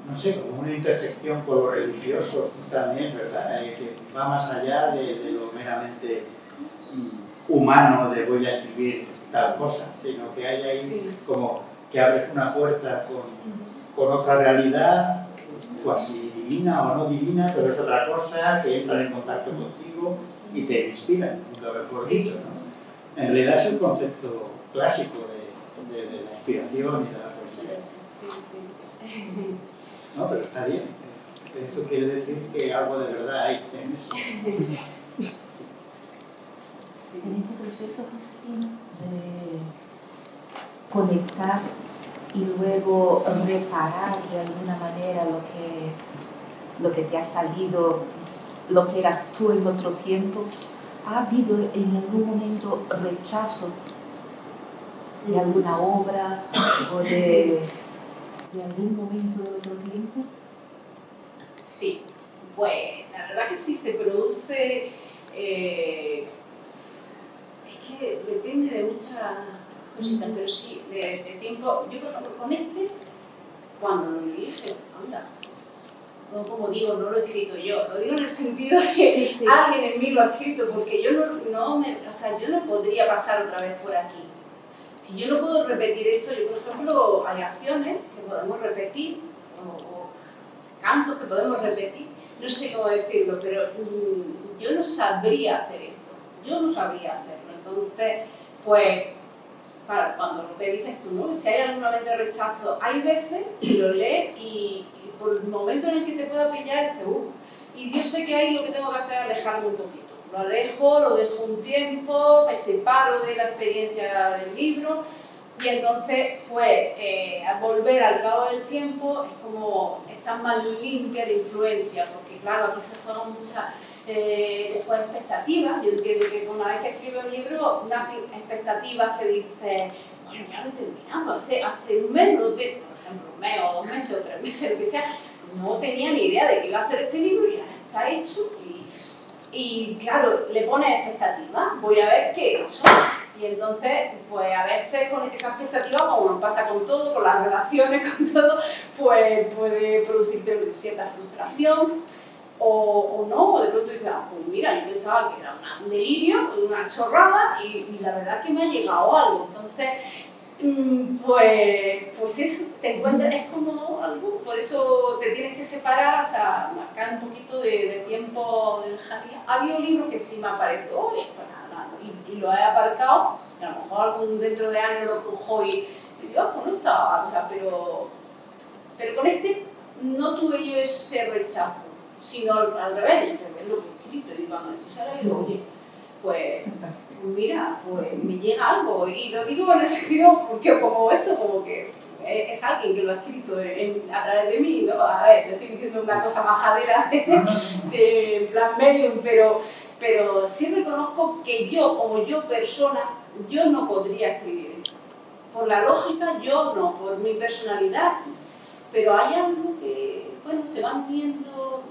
S1: no sé, como una intersección con lo religioso también, ¿verdad? Que va más allá de lo meramente humano de voy a escribir tal cosa, sino que hay ahí como que abres una puerta con otra realidad, cuasi divina o no divina, pero es otra cosa, que entra en contacto contigo y te inspira, nunca mejor dicho, ¿no? En realidad es el concepto clásico de la inspiración y de la poesía. No, pero está bien. Eso quiere decir que algo de verdad hay en eso.
S3: En este proceso, Josefina, de conectar y luego reparar de alguna manera lo que te ha salido, lo que eras tú en otro tiempo, ¿ha habido en algún momento rechazo de alguna obra o de algún momento de otro tiempo?
S2: Sí, pues la verdad que sí se produce, es que depende de muchas cositas, pero sí, de tiempo. Yo, por ejemplo, con este, cuando lo leí, dije, anda, no, como digo, no lo he escrito yo, lo digo en el sentido de que alguien en mí lo ha escrito, porque yo yo no podría pasar otra vez por aquí. Si yo no puedo repetir esto, yo, por ejemplo, hay acciones que podemos repetir, o cantos que podemos repetir, no sé cómo decirlo, pero yo no sabría hacer esto, yo no sabría hacerlo. Entonces, pues, claro, cuando lo que dices tú, ¿no? Si hay algún momento de rechazo, hay veces que lo lees y por el momento en el que te pueda pillar, dices, y yo sé que ahí lo que tengo que hacer es alejarme un poquito. Lo dejo un tiempo, me separo de la experiencia del libro y entonces, pues, al volver al cabo del tiempo es como estar más limpia de influencia, porque claro, aquí se juegan muchas después expectativas. Yo entiendo que una vez que escribo el libro nacen expectativas que dices, bueno, ya lo he terminado, hace un mes, por ejemplo, un mes o 2 meses o 3 meses, lo que sea, no tenía ni idea de que iba a hacer este libro y ya está hecho. Y claro, le pones expectativas, voy a ver qué son. Y entonces, pues a veces con esa expectativa, como nos pasa con todo, con las relaciones, con todo, pues puede producirte cierta frustración o no, o de pronto dices, pues mira, yo pensaba que era un delirio, una chorrada y la verdad es que me ha llegado algo. Entonces, pues eso, te encuentras, es como algo, por eso te tienes que separar, o sea, marcar un poquito de tiempo de lejanía. Ha habido libros que sí me han parecido, y lo he aparcado, y a lo mejor dentro de años lo cojo y digo, pues no estaba, o sea, pero con este no tuve yo ese rechazo, sino al revés, porque es lo que he escrito, y cuando yo digo, oye, pues mira, pues me llega algo, y lo digo en ese sentido porque como eso, como que es alguien que lo ha escrito a través de mí, ¿no? A ver, no estoy diciendo una cosa majadera de plan medium, pero sí reconozco que yo, como yo persona, yo no podría escribir esto. Por la lógica, yo no, por mi personalidad, pero hay algo que, bueno, se van viendo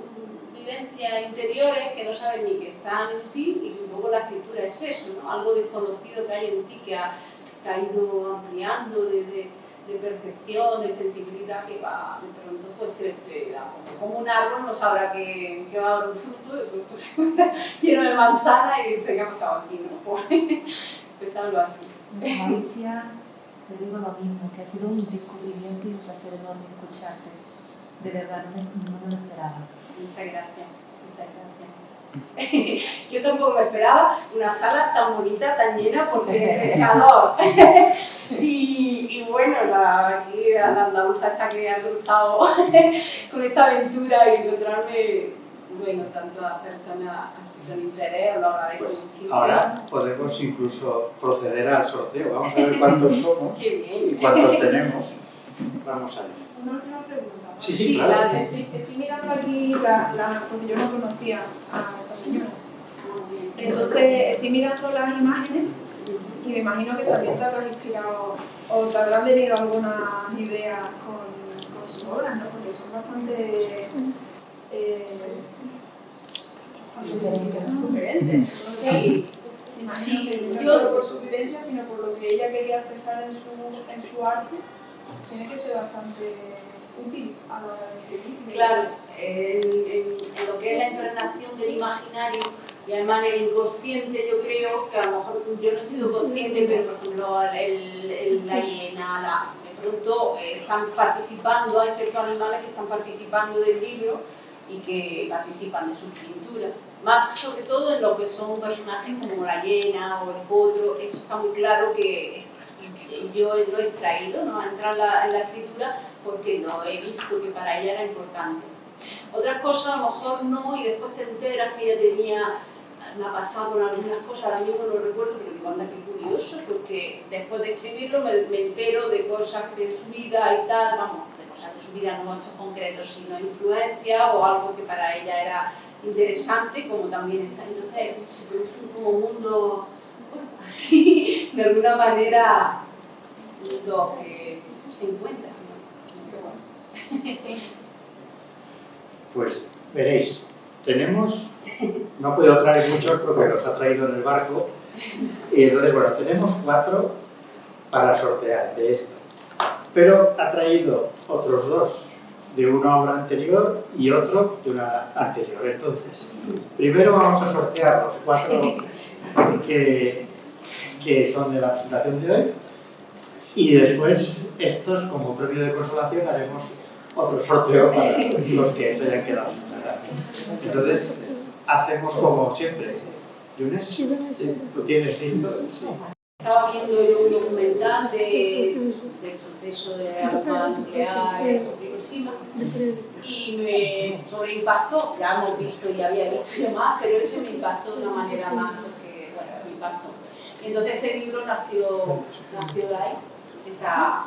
S2: vivencias interiores que no sabes ni que están en ti, y luego la escritura es eso, ¿no? Algo desconocido que hay en ti que ha ido ampliando de percepción, de sensibilidad, que va de pronto pues te da como un árbol, no sabrá que va a dar un fruto, de pronto se lleno de manzana y dice, ¿qué ha pasado aquí? ¿No? Pues algo así.
S3: Alicia, te digo lo mismo, que ha sido un descubrimiento y un placer enorme escucharte. De verdad, no me lo esperaba.
S2: Muchas gracias, muchas gracias. Yo tampoco me esperaba una sala tan bonita, tan llena, porque es calor. Y bueno, aquí la andaluza esta que ha cruzado con esta aventura y encontrarme, bueno, tantas personas así con interés, os lo agradezco muchísimo.
S1: Ahora podemos incluso proceder al sorteo. Vamos a ver cuántos somos y cuántos tenemos. Vamos a ver.
S6: Una última pregunta.
S1: Sí, claro.
S6: Estoy mirando aquí porque yo no conocía a esta señora. Entonces estoy mirando las imágenes y me imagino que también te habrás inspirado o te habrán venido algunas ideas con sus obras, ¿no? Porque son bastante sugerentes.
S2: Sí.
S6: Sí, no solo por su vivencia, sino por lo que ella quería expresar en su arte. Tiene que ser bastante útil a la hora de escribir.
S2: Claro, en lo que es la impregnación del imaginario y además en el inconsciente, yo creo que a lo mejor yo no he sido consciente, pero por ejemplo la hiena, de pronto están participando, hay ciertos animales que están participando del libro y que participan de su pintura. Más sobre todo en lo que son personajes como la hiena o el potro, eso está muy claro que yo lo he extraído, ¿no? Ha entrado en la escritura porque lo he visto que para ella era importante. Otras cosas a lo mejor no, y después te enteras que ella tenía, me ha pasado con algunas cosas, ahora mismo no recuerdo, pero digo, anda, qué curioso, porque después de escribirlo me entero de cosas de su vida y tal, vamos, de cosas de su vida, no hechos concretos, sino influencia o algo que para ella era interesante, como también está. Entonces se produce como un mundo, bueno, así, de alguna manera, mundo que se encuentra, ¿no?
S1: Pues veréis, no puedo traer muchos porque los ha traído en el barco, y entonces, bueno, tenemos 4 para sortear de esto, pero ha traído otros 2 de una obra anterior y otro de una anterior. Entonces, primero vamos a sortear los 4 que son de la presentación de hoy, y después estos, como premio de consolación, haremos otro sorteo para los que se hayan quedado. Entonces, hacemos como siempre. ¿Yunes? ¿Sí? ¿Lo tienes listo? Sí.
S2: Estaba viendo yo un documental del proceso de la bomba nuclear en Hiroshima y me sobreimpactó. Ya hemos visto y había visto yo más, pero eso me impactó de una manera más porque, bueno, me impactó. Y entonces ese libro nació de ahí, esa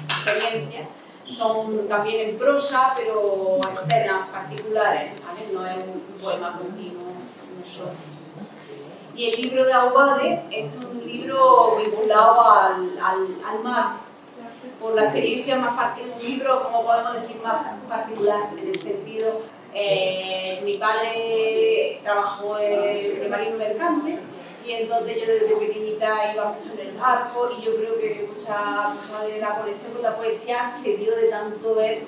S2: experiencia. Son también en prosa, pero escenas particulares, ¿vale? No es un poema continuo, no solo. Y el libro de Aubade es un libro vinculado al mar, por la experiencia más particular, un libro, como podemos decir, más particular, en el sentido, mi padre trabajó de marino mercante, y entonces yo desde pequeñita iba mucho en el barco, y yo creo que mucha de la conexión con la poesía se dio de tanto ver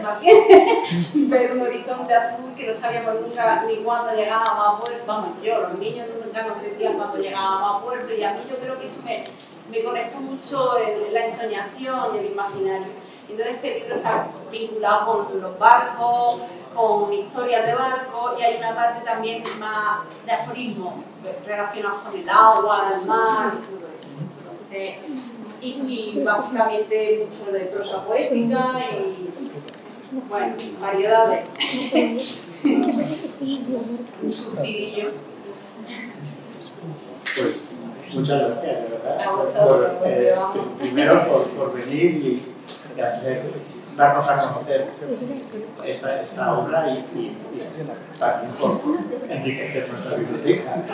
S2: más bien, ver un horizonte azul que no sabíamos nunca ni cuándo llegábamos a puerto. Vamos, los niños nunca nos decían cuándo llegábamos a puerto, y a mí yo creo que eso me conectó mucho la ensoñación y el imaginario. Entonces este libro está vinculado con los barcos, con historias de barcos, y hay una parte también más de aforismo relacionados con el agua, el mar y todo eso. Y sí, básicamente mucho de prosa poética y, bueno, variedades. Un surtidillo.
S1: Pues muchas gracias, de verdad.
S2: A vosotros,
S1: primero por venir y darnos a conocer esta obra y también por enriquecer nuestra biblioteca.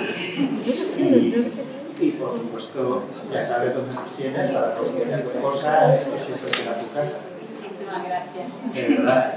S1: Y por supuesto, ya sabes dónde nos tienes para cualquier cosa, esto siempre será tu casa.
S2: Muchísimas gracias.
S1: De verdad.